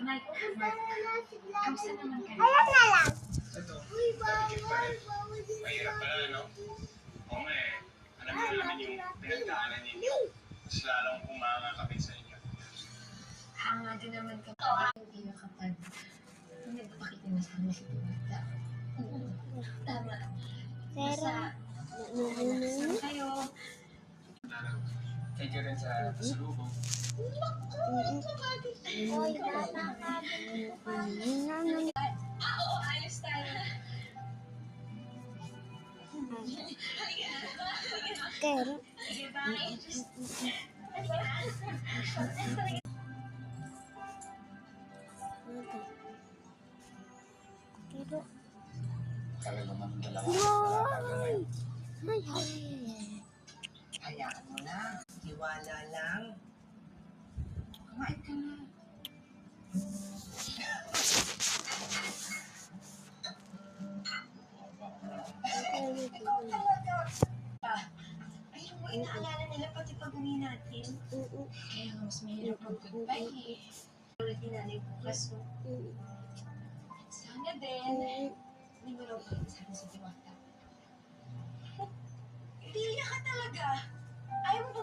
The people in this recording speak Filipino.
Mike, Mark, kamusta naman kayo? Alam na lang. Ito, Uy, bawal, mahirap pala, no? Oo nga eh. Alam mo namin yung pinagdaanan ninyo. Mas lalong umakakapit sa inyo. Hanga din naman ka hindi kapag nagpapakita na sa amin si Diwata. Tama. Basta, relax lang kayo. Thank you rin sa pasalubong. Oo, ayos tayo. Pero, Sige, bye. pero, Kaya naman dalawa. ay, Hayaan mo na. Tiwala lang. Kumain ka na. Ayun mo, inaalala nila pati pag-uwi natin. Kaya nga mas mahirap mag-goodbye eh. Ulit ni nanay bukas. So, Sana din. Hindi mo raw pala sabi sa Diwata. piya ka talaga. Ayaw mo